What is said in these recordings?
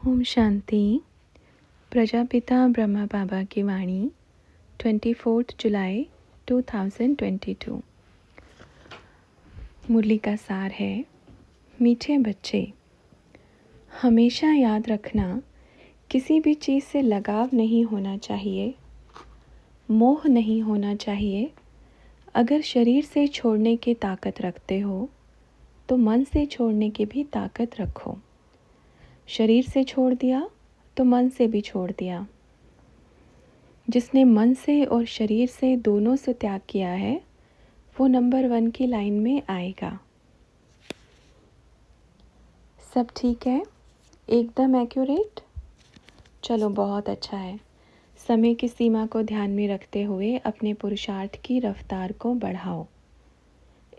ओम शांति। प्रजापिता ब्रह्मा बाबा की वाणी 24 जुलाई 2022। मुरली का सार है, मीठे बच्चे, हमेशा याद रखना किसी भी चीज़ से लगाव नहीं होना चाहिए, मोह नहीं होना चाहिए। अगर शरीर से छोड़ने की ताकत रखते हो तो मन से छोड़ने की भी ताकत रखो। शरीर से छोड़ दिया तो मन से भी छोड़ दिया। जिसने मन से और शरीर से दोनों से त्याग किया है वो नंबर 1 की लाइन में आएगा। सब ठीक है, एकदम एक्यूरेट। चलो बहुत अच्छा है। समय की सीमा को ध्यान में रखते हुए अपने पुरुषार्थ की रफ्तार को बढ़ाओ।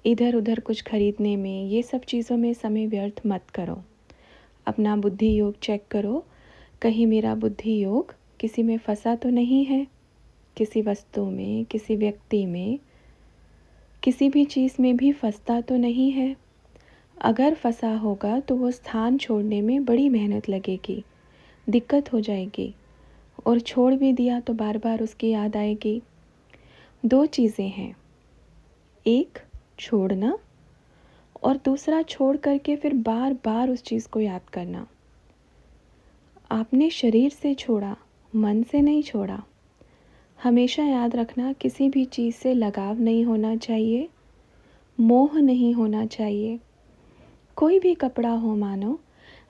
इधर उधर कुछ खरीदने में, ये सब चीज़ों में समय व्यर्थ मत करो। अपना बुद्धि योग चेक करो, कहीं मेरा बुद्धि योग किसी में फंसा तो नहीं है, किसी वस्तु में, किसी व्यक्ति में, किसी भी चीज़ में भी फंसता तो नहीं है। अगर फंसा होगा तो वो स्थान छोड़ने में बड़ी मेहनत लगेगी, दिक्कत हो जाएगी, और छोड़ भी दिया तो बार बार उसकी याद आएगी। 2 चीज़ें हैं, एक छोड़ना और दूसरा छोड़ करके फिर बार बार उस चीज़ को याद करना। आपने शरीर से छोड़ा, मन से नहीं छोड़ा। हमेशा याद रखना किसी भी चीज़ से लगाव नहीं होना चाहिए, मोह नहीं होना चाहिए। कोई भी कपड़ा हो, मानो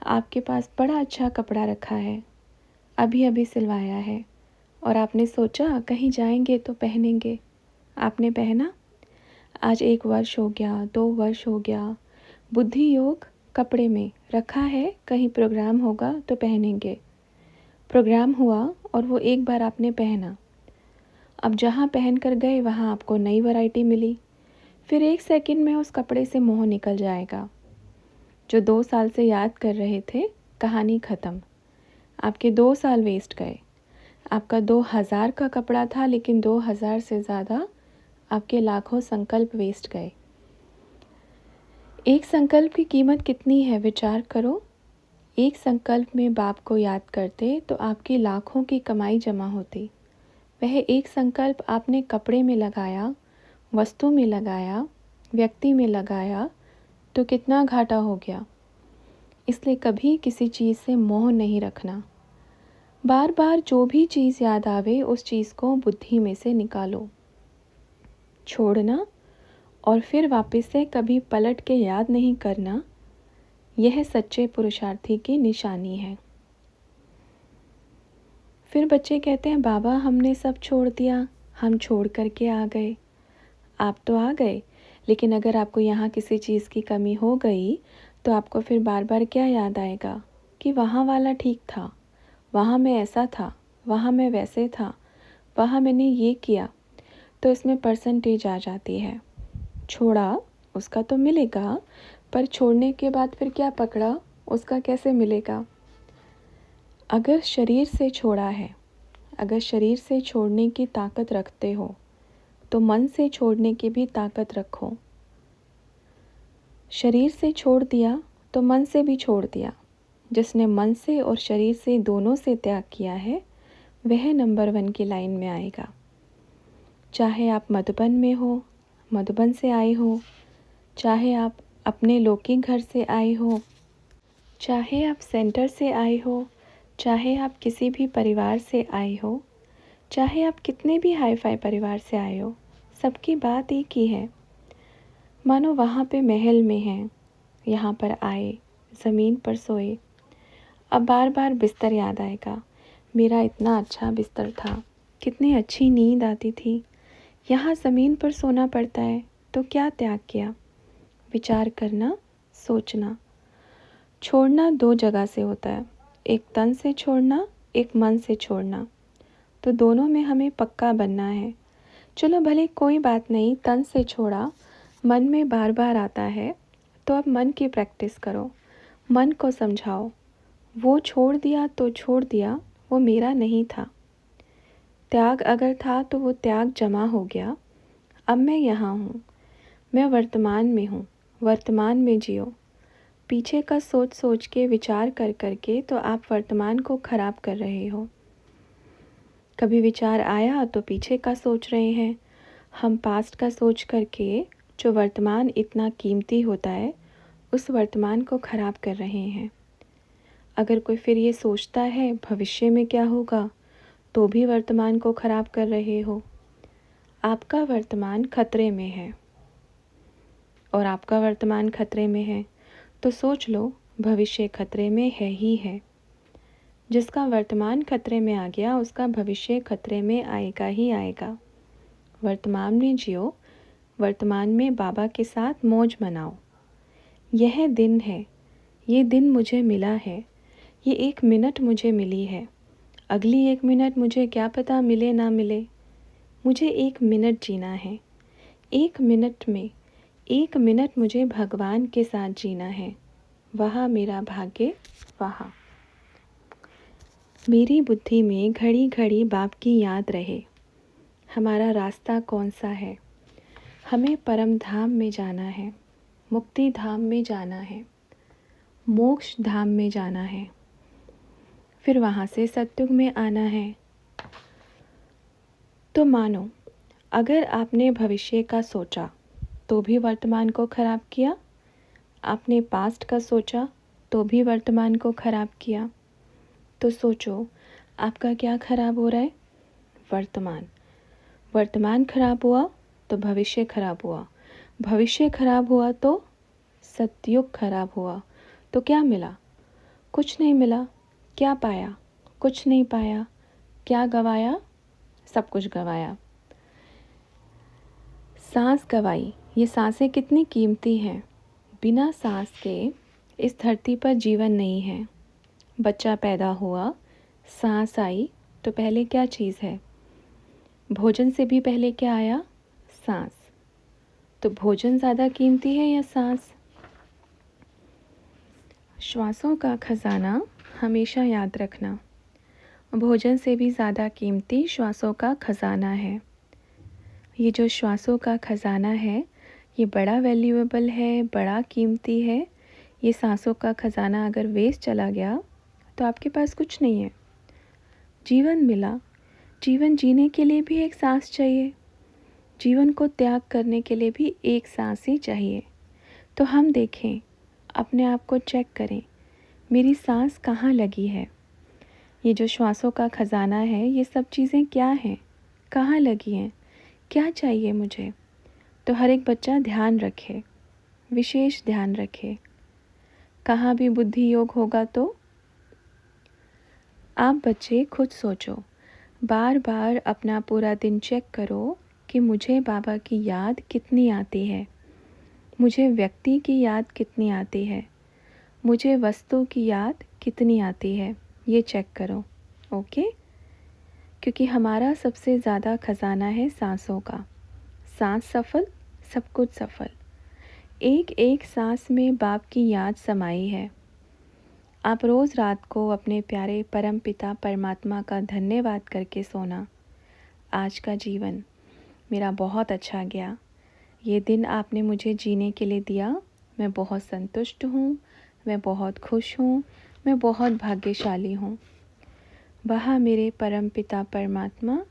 आपके पास बड़ा अच्छा कपड़ा रखा है, अभी अभी सिलवाया है, और आपने सोचा कहीं जाएंगे तो पहनेंगे। आपने पहना, आज 1 वर्ष हो गया, 2 वर्ष हो गया, बुद्धि योग कपड़े में रखा है, कहीं प्रोग्राम होगा तो पहनेंगे। प्रोग्राम हुआ और वो एक बार आपने पहना। अब जहाँ पहन कर गए वहाँ आपको नई वैरायटी मिली, फिर 1 सेकंड में उस कपड़े से मोह निकल जाएगा। जो 2 साल से याद कर रहे थे, कहानी ख़त्म। आपके 2 साल वेस्ट गए। आपका 2000 का कपड़ा था, लेकिन 2000 से ज़्यादा आपके लाखों संकल्प वेस्ट गए। एक संकल्प की कीमत कितनी है, विचार करो। एक संकल्प में बाप को याद करते तो आपकी लाखों की कमाई जमा होती। वह एक संकल्प आपने कपड़े में लगाया, वस्तु में लगाया, व्यक्ति में लगाया, तो कितना घाटा हो गया। इसलिए कभी किसी चीज़ से मोह नहीं रखना। बार बार जो भी चीज़ याद आवे उस चीज़ को बुद्धि में से निकालो, छोड़ना, और फिर वापस से कभी पलट के याद नहीं करना। यह सच्चे पुरुषार्थी की निशानी है। फिर बच्चे कहते हैं, बाबा हमने सब छोड़ दिया, हम छोड़ करके आ गए। आप तो आ गए, लेकिन अगर आपको यहाँ किसी चीज़ की कमी हो गई तो आपको फिर बार बार क्या याद आएगा कि वहाँ वाला ठीक था, वहाँ मैं ऐसा था, वहाँ मैं वैसे था, वहाँ मैंने ये किया। तो इसमें परसेंटेज आ जाती है। छोड़ा उसका तो मिलेगा, पर छोड़ने के बाद फिर क्या पकड़ा, उसका कैसे मिलेगा। अगर शरीर से छोड़ा है, अगर शरीर से छोड़ने की ताकत रखते हो तो मन से छोड़ने की भी ताकत रखो। शरीर से छोड़ दिया तो मन से भी छोड़ दिया। जिसने मन से और शरीर से दोनों से त्याग किया है वह नंबर 1 की लाइन में आएगा। चाहे आप मधुबन में हो, मधुबन से आए हो, चाहे आप अपने लौकिक घर से आए हो, चाहे आप सेंटर से आए हो, चाहे आप किसी भी परिवार से आए हो, चाहे आप कितने भी हाई फाई परिवार से आए हो, सबकी बात एक ही है। मानो वहाँ पे महल में हैं, यहाँ पर आए, ज़मीन पर सोए। अब बार बार बिस्तर याद आएगा, मेरा इतना अच्छा बिस्तर था, कितनी अच्छी नींद आती थी, यहाँ ज़मीन पर सोना पड़ता है, तो क्या त्याग किया। विचार करना, सोचना। छोड़ना 2 जगह से होता है, एक तन से छोड़ना, एक मन से छोड़ना। तो दोनों में हमें पक्का बनना है। चलो भले कोई बात नहीं, तन से छोड़ा, मन में बार बार आता है, तो अब मन की प्रैक्टिस करो। मन को समझाओ, वो छोड़ दिया तो छोड़ दिया, वो मेरा नहीं था। त्याग अगर था तो वो त्याग जमा हो गया। अब मैं यहाँ हूँ, मैं वर्तमान में हूँ, वर्तमान में जियो। पीछे का सोच सोच के, विचार कर कर के तो आप वर्तमान को ख़राब कर रहे हो। कभी विचार आया तो पीछे का सोच रहे हैं। हम पास्ट का सोच करके जो वर्तमान इतना कीमती होता है, उस वर्तमान को ख़राब कर रहे हैं। अगर कोई फिर ये सोचता है भविष्य में क्या होगा, तो भी वर्तमान को ख़राब कर रहे हो। आपका वर्तमान खतरे में है, और आपका वर्तमान खतरे में है तो सोच लो भविष्य खतरे में है ही है। जिसका वर्तमान खतरे में आ गया, उसका भविष्य खतरे में आएगा ही आएगा। वर्तमान में जियो, वर्तमान में बाबा के साथ मौज मनाओ। यह दिन है, ये दिन मुझे मिला है, ये 1 मिनट मुझे मिली है। अगली 1 मिनट मुझे क्या पता मिले ना मिले। मुझे 1 मिनट जीना है। 1 मिनट में 1 मिनट मुझे भगवान के साथ जीना है। वहाँ मेरा भाग्य, वहाँ। मेरी बुद्धि में घड़ी घड़ी बाप की याद रहे। हमारा रास्ता कौन सा है? हमें परम धाम में जाना है, मुक्ति धाम में जाना है, मोक्ष धाम में जाना है, फिर वहाँ से सत्युग में आना है। तो मानो अगर आपने भविष्य का सोचा तो भी वर्तमान को ख़राब किया, आपने पास्ट का सोचा तो भी वर्तमान को ख़राब किया। तो सोचो आपका क्या ख़राब हो रहा है? वर्तमान। वर्तमान ख़राब हुआ तो भविष्य ख़राब हुआ, भविष्य ख़राब हुआ तो सतयुग ख़राब हुआ। तो क्या मिला? कुछ नहीं मिला। क्या पाया? कुछ नहीं पाया। क्या गवाया? सब कुछ गवाया। सांस गवाई। ये सांसें कितनी कीमती हैं। बिना सांस के इस धरती पर जीवन नहीं है। बच्चा पैदा हुआ, सांस आई, तो पहले क्या चीज़ है? भोजन से भी पहले क्या आया? सांस। तो भोजन ज़्यादा कीमती है या सांस? श्वासों का खजाना हमेशा याद रखना। भोजन से भी ज़्यादा कीमती श्वासों का खजाना है। ये जो श्वासों का खजाना है, ये बड़ा वैल्यूएबल है, बड़ा कीमती है। ये सांसों का खजाना अगर वेस्ट चला गया तो आपके पास कुछ नहीं है। जीवन मिला, जीवन जीने के लिए भी एक सांस चाहिए, जीवन को त्याग करने के लिए भी एक सांस ही चाहिए। तो हम देखें, अपने आप को चेक करें, मेरी सांस कहाँ लगी है। ये जो श्वासों का खजाना है, ये सब चीज़ें क्या हैं, कहाँ लगी हैं, क्या चाहिए मुझे। तो हर एक बच्चा ध्यान रखे, विशेष ध्यान रखे। कहाँ भी बुद्धि योग होगा तो आप बच्चे खुद सोचो, बार बार अपना पूरा दिन चेक करो कि मुझे बाबा की याद कितनी आती है, मुझे व्यक्ति की याद कितनी आती है, मुझे वस्तु की याद कितनी आती है। ये चेक करो, ओके। क्योंकि हमारा सबसे ज़्यादा खजाना है सांसों का। सांस सफल, सब कुछ सफल। एक एक सांस में बाप की याद समाई है। आप रोज़ रात को अपने प्यारे परम पिता परमात्मा का धन्यवाद करके सोना। आज का जीवन मेरा बहुत अच्छा गया, ये दिन आपने मुझे जीने के लिए दिया। मैं बहुत संतुष्ट हूँ, मैं बहुत खुश हूँ, मैं बहुत भाग्यशाली हूँ। वहाँ मेरे परम पिता परमात्मा,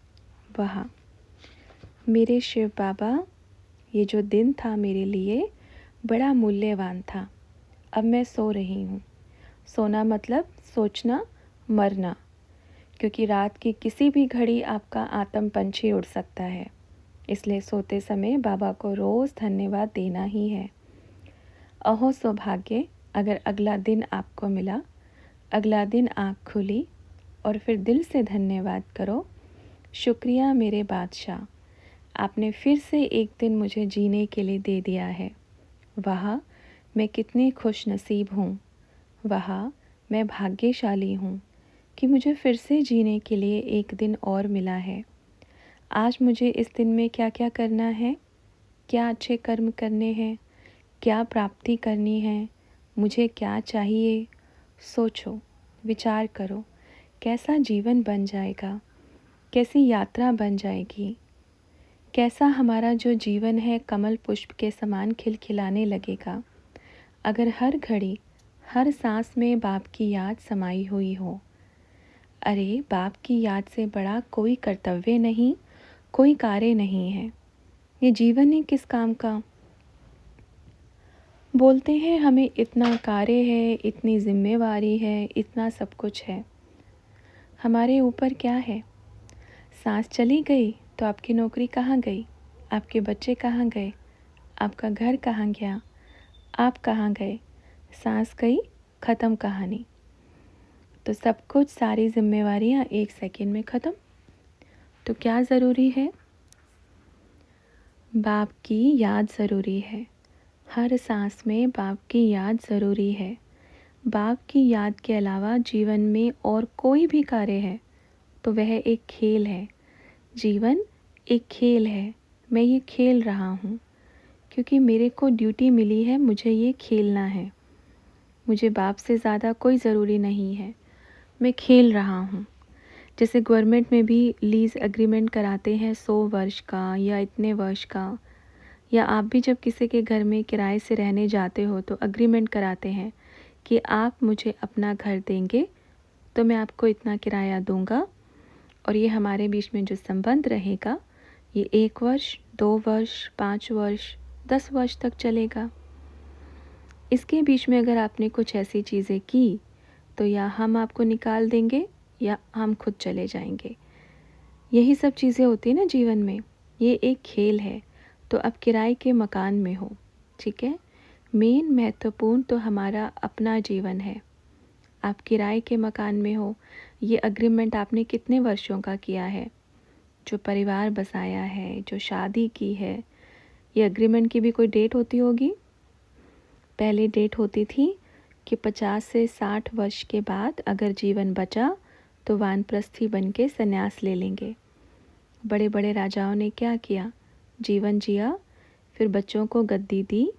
वहाँ मेरे शिव बाबा, ये जो दिन था मेरे लिए बड़ा मूल्यवान था। अब मैं सो रही हूँ। सोना मतलब सोचना, मरना, क्योंकि रात की किसी भी घड़ी आपका आत्म पंछी उड़ सकता है। इसलिए सोते समय बाबा को रोज़ धन्यवाद देना ही है। अहो सौभाग्य, अगर अगला दिन आपको मिला, अगला दिन आँख खुली और फिर दिल से धन्यवाद करो। शुक्रिया मेरे बादशाह, आपने फिर से एक दिन मुझे जीने के लिए दे दिया है। वाह, मैं कितनी खुश नसीब हूँ। वाह, मैं भाग्यशाली हूँ कि मुझे फिर से जीने के लिए एक दिन और मिला है। आज मुझे इस दिन में क्या क्या करना है, क्या अच्छे कर्म करने हैं, क्या प्राप्ति करनी है, मुझे क्या चाहिए। सोचो, विचार करो, कैसा जीवन बन जाएगा, कैसी यात्रा बन जाएगी, कैसा हमारा जो जीवन है कमल पुष्प के समान खिलखिलाने लगेगा। अगर हर घड़ी हर सांस में बाप की याद समाई हुई हो। अरे बाप की याद से बड़ा कोई कर्तव्य नहीं, कोई कार्य नहीं है। ये जीवन ही किस काम का। बोलते हैं हमें इतना कार्य है, इतनी जिम्मेवारी है, इतना सब कुछ है। हमारे ऊपर क्या है। सांस चली गई तो आपकी नौकरी कहाँ गई, आपके बच्चे कहाँ गए, आपका घर कहाँ गया, आप कहाँ गए। सांस गई, ख़त्म कहानी। तो सब कुछ, सारी जिम्मेवारियाँ एक सेकंड में ख़त्म। तो क्या ज़रूरी है। बाप की याद ज़रूरी है। हर सांस में बाप की याद ज़रूरी है। बाप की याद के अलावा जीवन में और कोई भी कार्य है तो वह एक खेल है। जीवन एक खेल है। मैं ये खेल रहा हूँ क्योंकि मेरे को ड्यूटी मिली है, मुझे ये खेलना है। मुझे बाप से ज़्यादा कोई ज़रूरी नहीं है, मैं खेल रहा हूँ। जैसे गवर्नमेंट में भी लीज़ एग्रीमेंट कराते हैं 100 वर्ष का या इतने वर्ष का, या आप भी जब किसी के घर में किराए से रहने जाते हो तो एग्रीमेंट कराते हैं कि आप मुझे अपना घर देंगे तो मैं आपको इतना किराया दूंगा, और ये हमारे बीच में जो संबंध रहेगा ये 1 वर्ष, 2 वर्ष, 5 वर्ष, 10 वर्ष तक चलेगा। इसके बीच में अगर आपने कुछ ऐसी चीज़ें की तो या हम आपको निकाल देंगे या हम खुद चले जाएंगे। यही सब चीज़ें होती है ना जीवन में। ये एक खेल है। तो अब किराए के मकान में हो, ठीक है। मेन महत्वपूर्ण तो हमारा अपना जीवन है। आप किराए के मकान में हो, ये अग्रीमेंट आपने कितने वर्षों का किया है, जो परिवार बसाया है, जो शादी की है। ये अग्रीमेंट की भी कोई डेट होती होगी। पहले डेट होती थी कि 50 से 60 वर्ष के बाद अगर जीवन बचा तो वानप्रस्थी बन के संन्यास ले लेंगे। बड़े बड़े राजाओं ने क्या किया, जीवन जिया, फिर बच्चों को गद्दी दी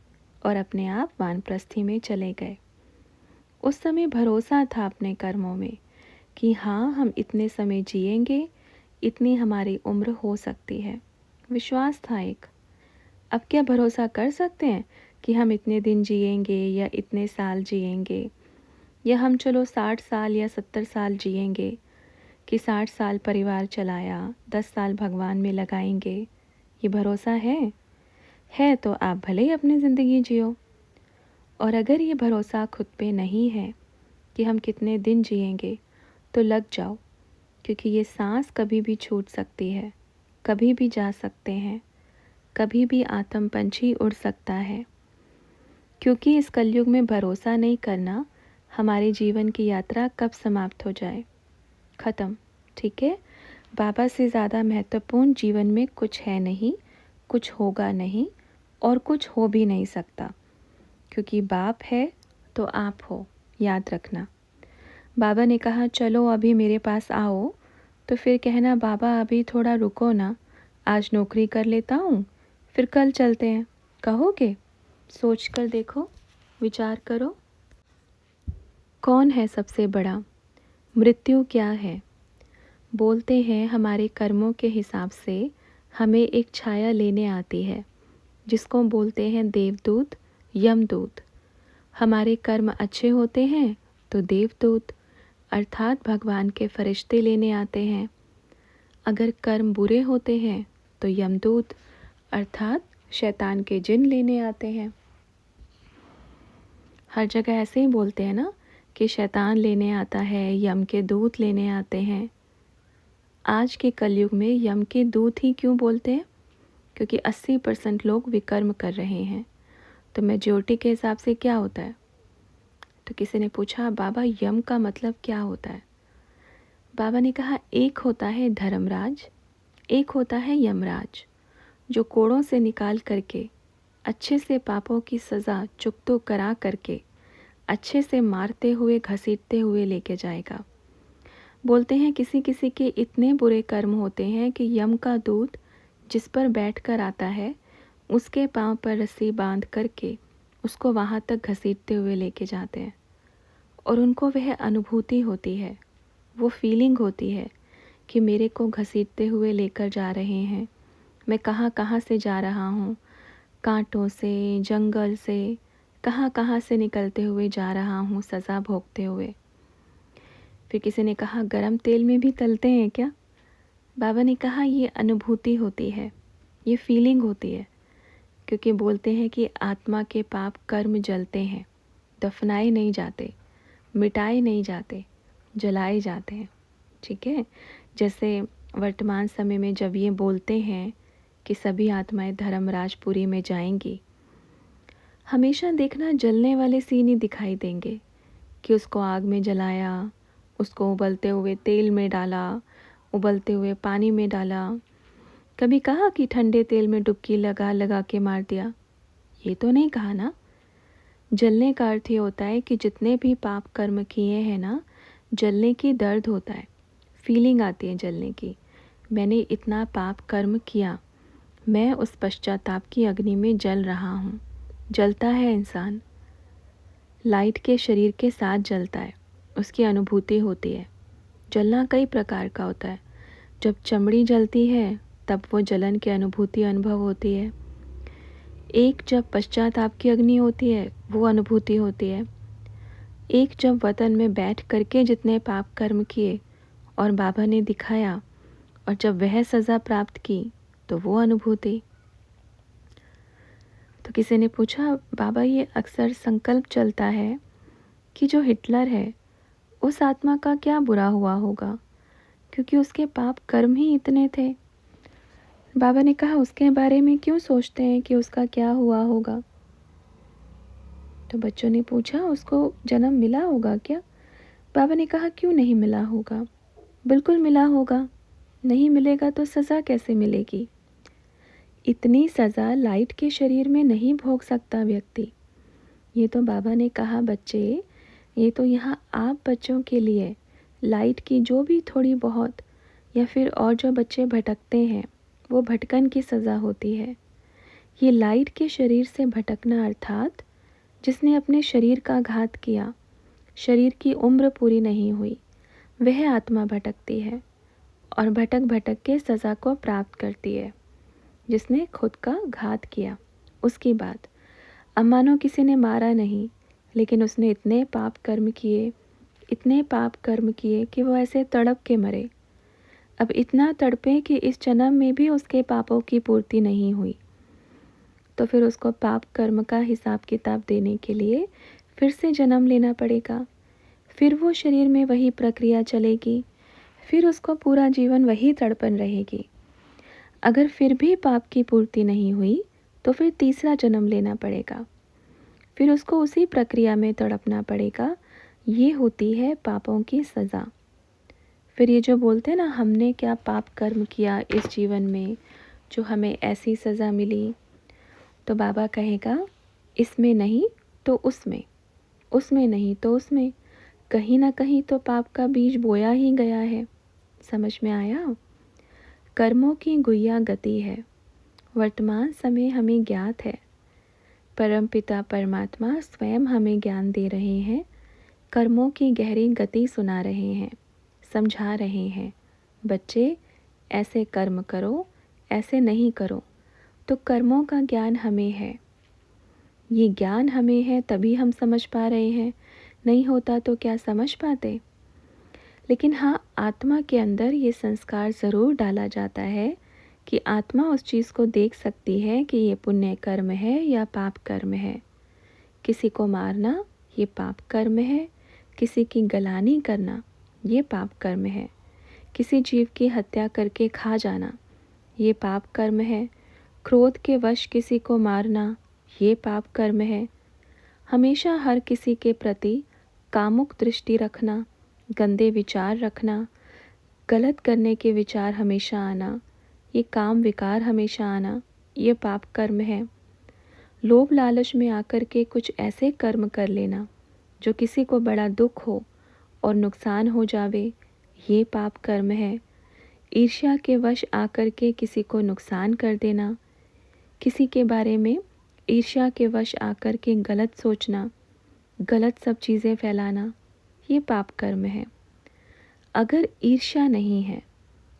और अपने आप वानप्रस्थी में चले गए। उस समय भरोसा था अपने कर्मों में कि हाँ हम इतने समय जिएंगे, इतनी हमारी उम्र हो सकती है। विश्वास था एक। अब क्या भरोसा कर सकते हैं कि हम इतने दिन जिएंगे या इतने साल जिएंगे, या हम चलो 60 साल या 70 साल जिएंगे, कि 60 साल परिवार चलाया, 10 साल भगवान में लगाएंगे। ये भरोसा है तो आप भले ही अपनी ज़िंदगी जियो। और अगर ये भरोसा खुद पे नहीं है कि हम कितने दिन जिएंगे तो लग जाओ, क्योंकि ये सांस कभी भी छूट सकती है, कभी भी जा सकते हैं, कभी भी आत्म पंछी उड़ सकता है। क्योंकि इस कलयुग में भरोसा नहीं करना, हमारे जीवन की यात्रा कब समाप्त हो जाए, ख़त्म। ठीक है। बाबा से ज़्यादा महत्वपूर्ण जीवन में कुछ है नहीं, कुछ होगा नहीं और कुछ हो भी नहीं सकता। क्योंकि बाप है तो आप हो, याद रखना। बाबा ने कहा चलो अभी मेरे पास आओ, तो फिर कहना बाबा अभी थोड़ा रुको ना, आज नौकरी कर लेता हूँ, फिर कल चलते हैं। कहोगे? सोच कर देखो, विचार करो। कौन है सबसे बड़ा? मृत्यु क्या है? बोलते हैं हमारे कर्मों के हिसाब से हमें एक छाया लेने आती है, जिसको बोलते हैं देवदूत, यमदूत। हमारे कर्म अच्छे होते हैं तो देवदूत अर्थात भगवान के फरिश्ते लेने आते हैं। अगर कर्म बुरे होते हैं तो यमदूत अर्थात शैतान के जिन लेने आते हैं। हर जगह ऐसे ही बोलते हैं ना कि शैतान लेने आता है, यम के दूत लेने आते हैं। आज के कलयुग में यम के दूत ही क्यों बोलते हैं? क्योंकि 80% लोग विकर्म कर रहे हैं। तो मेजॉरिटी के हिसाब से क्या होता है? तो किसी ने पूछा बाबा यम का मतलब क्या होता है? बाबा ने कहा एक होता है धर्मराज, एक होता है यमराज, जो कोड़ों से निकाल करके अच्छे से पापों की सज़ा चुकतो करा करके अच्छे से मारते हुए घसीटते हुए लेके जाएगा। बोलते हैं किसी किसी के इतने बुरे कर्म होते हैं कि यम का दूत जिस पर बैठकर आता है उसके पांव पर रस्सी बांध करके उसको वहाँ तक घसीटते हुए लेके जाते हैं। और उनको वह अनुभूति होती है, वो फीलिंग होती है कि मेरे को घसीटते हुए लेकर जा रहे हैं। मैं कहाँ कहाँ से जा रहा हूँ, कांटों से, जंगल से, कहाँ कहाँ से निकलते हुए जा रहा हूँ सज़ा भोगते हुए। फिर किसी ने कहा गरम तेल में भी तलते हैं क्या? बाबा ने कहा ये अनुभूति होती है, ये फीलिंग होती है, क्योंकि बोलते हैं कि आत्मा के पाप कर्म जलते हैं, दफनाए नहीं जाते, मिटाए नहीं जाते, जलाए जाते हैं। ठीक है, जैसे वर्तमान समय में जब ये बोलते हैं कि सभी आत्माएं धर्मराजपुरी में जाएंगी, हमेशा देखना जलने वाले सीन ही दिखाई देंगे कि उसको आग में जलाया, उसको उबलते हुए तेल में डाला, उबलते हुए पानी में डाला। कभी कहा कि ठंडे तेल में डुबकी लगा लगा के मार दिया? ये तो नहीं कहा ना। जलने का अर्थ ये होता है कि जितने भी पाप कर्म किए हैं ना, जलने की दर्द होता है, फीलिंग आती है जलने की। मैंने इतना पाप कर्म किया, मैं उस पश्चाताप की अग्नि में जल रहा हूँ। जलता है इंसान, लाइट के शरीर के साथ जलता है, उसकी अनुभूति होती है। जलना कई प्रकार का होता है। जब चमड़ी जलती है तब वो जलन की अनुभूति अनुभव होती है। एक जब पश्चाताप की अग्नि होती है वो अनुभूति होती है। एक जब वतन में बैठ करके जितने पाप कर्म किए और बाबा ने दिखाया और जब वह सज़ा प्राप्त की तो वो अनुभूति। तो किसी ने पूछा बाबा ये अक्सर संकल्प चलता है कि जो हिटलर है उस आत्मा का क्या बुरा हुआ होगा, क्योंकि उसके पाप कर्म ही इतने थे। बाबा ने कहा उसके बारे में क्यों सोचते हैं कि उसका क्या हुआ होगा? तो बच्चों ने पूछा उसको जन्म मिला होगा क्या? बाबा ने कहा क्यों नहीं मिला होगा, बिल्कुल मिला होगा। नहीं मिलेगा तो सज़ा कैसे मिलेगी? इतनी सज़ा लाइट के शरीर में नहीं भोग सकता व्यक्ति। ये तो बाबा ने कहा बच्चे, ये तो यहाँ आप बच्चों के लिए लाइट की जो भी थोड़ी बहुत या फिर और जो बच्चे भटकते हैं वो भटकन की सज़ा होती है। ये लाइट के शरीर से भटकना अर्थात जिसने अपने शरीर का घात किया, शरीर की उम्र पूरी नहीं हुई, वह आत्मा भटकती है और भटक भटक के सज़ा को प्राप्त करती है। जिसने खुद का घात किया उसकी बात। अब मानो किसी ने मारा नहीं, लेकिन उसने इतने पाप कर्म किए, इतने पाप कर्म किए कि वो ऐसे तड़प के मरे। अब इतना तड़पे कि इस जन्म में भी उसके पापों की पूर्ति नहीं हुई, तो फिर उसको पाप कर्म का हिसाब किताब देने के लिए फिर से जन्म लेना पड़ेगा। फिर वो शरीर में वही प्रक्रिया चलेगी, फिर उसको पूरा जीवन वही तड़पन रहेगी। अगर फिर भी पाप की पूर्ति नहीं हुई तो फिर तीसरा जन्म लेना पड़ेगा, फिर उसको उसी प्रक्रिया में तड़पना पड़ेगा। ये होती है पापों की सज़ा। फिर ये जो बोलते हैं ना हमने क्या पाप कर्म किया इस जीवन में जो हमें ऐसी सज़ा मिली, तो बाबा कहेगा इसमें नहीं तो उसमें, उसमें नहीं तो उसमें, कहीं ना कहीं तो पाप का बीज बोया ही गया है। समझ में आया? कर्मों की गुइया गति है। वर्तमान समय हमें ज्ञात है, परमपिता परमात्मा स्वयं हमें ज्ञान दे रहे हैं, कर्मों की गहरी गति सुना रहे हैं, समझा रहे हैं। बच्चे ऐसे कर्म करो, ऐसे नहीं करो। तो कर्मों का ज्ञान हमें है, ये ज्ञान हमें है तभी हम समझ पा रहे हैं, नहीं होता तो क्या समझ पाते। लेकिन हाँ, आत्मा के अंदर ये संस्कार ज़रूर डाला जाता है कि आत्मा उस चीज़ को देख सकती है कि ये पुण्य कर्म है या पाप कर्म है। किसी को मारना ये पाप कर्म है, किसी की गलानी करना ये पाप कर्म है, किसी जीव की हत्या करके खा जाना ये पाप कर्म है, क्रोध के वश किसी को मारना ये पाप कर्म है। हमेशा हर किसी के प्रति कामुक दृष्टि रखना, गंदे विचार रखना, गलत करने के विचार हमेशा आना, ये काम विकार हमेशा आना, ये पाप कर्म है। लोभ लालच में आकर के कुछ ऐसे कर्म कर लेना जो किसी को बड़ा दुख हो और नुकसान हो जावे, ये पाप कर्म है। ईर्ष्या के वश आकर के किसी को नुकसान कर देना, किसी के बारे में ईर्ष्या के वश आकर के गलत सोचना, गलत सब चीज़ें फैलाना, ये पाप कर्म है। अगर ईर्ष्या नहीं है,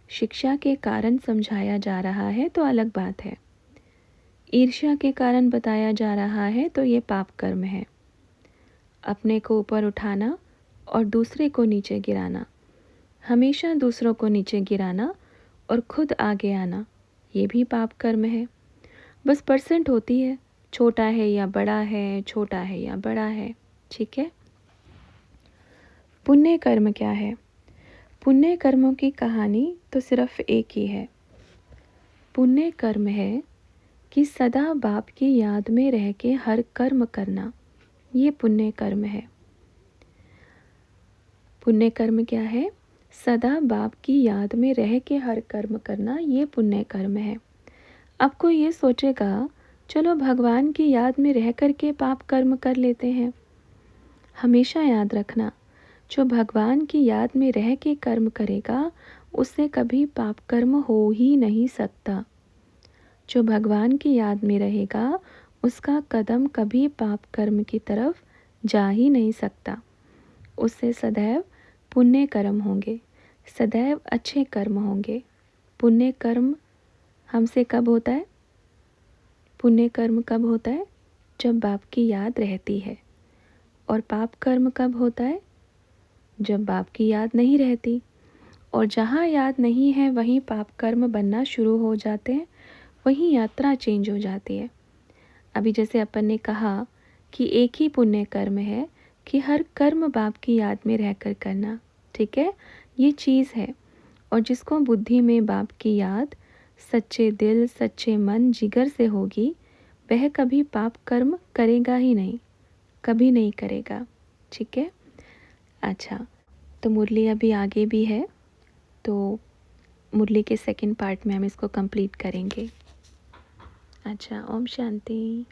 शिक्षा के कारण समझाया जा रहा है तो अलग बात है। ईर्ष्या के कारण बताया जा रहा है तो ये पाप कर्म है। अपने को ऊपर उठाना और दूसरे को नीचे गिराना, हमेशा दूसरों को नीचे गिराना और खुद आगे आना, ये भी पाप कर्म है। बस परसेंट होती है, छोटा है या बड़ा है, छोटा है या बड़ा है। ठीक है। पुण्य कर्म क्या है? पुण्य कर्मों की कहानी तो सिर्फ एक ही है। पुण्य कर्म है कि सदा बाप की याद में रह के हर कर्म करना, ये पुण्य कर्म है। पुण्य कर्म क्या है? सदा बाप की याद में रह के हर कर्म करना, ये पुण्य कर्म है। अब कोई ये सोचेगा चलो भगवान की याद में रह कर के पाप कर्म कर लेते हैं। हमेशा याद रखना, जो भगवान की याद में रह के कर्म करेगा उससे कभी पाप कर्म हो ही नहीं सकता। जो भगवान की याद में रहेगा उसका कदम कभी पाप कर्म की तरफ जा ही नहीं सकता। उससे सदैव पुण्य कर्म होंगे, सदैव अच्छे कर्म होंगे। पुण्य कर्म हमसे कब होता है? पुण्य कर्म कब होता है? जब बाप की याद रहती है। और पाप कर्म कब होता है? जब बाप की याद नहीं रहती। और जहाँ याद नहीं है वहीं पाप कर्म बनना शुरू हो जाते हैं, वहीं यात्रा चेंज हो जाती है। अभी जैसे अपन ने कहा कि एक ही पुण्य कर्म है कि हर कर्म बाप की याद में रहकर करना। ठीक है, ये चीज़ है। और जिसको बुद्धि में बाप की याद सच्चे दिल, सच्चे मन, जिगर से होगी, वह कभी पाप कर्म करेगा ही नहीं, कभी नहीं करेगा। ठीक है। अच्छा, तो मुरली अभी आगे भी है, तो मुरली के सेकंड पार्ट में हम इसको कंप्लीट करेंगे। अच्छा, ओम शांति।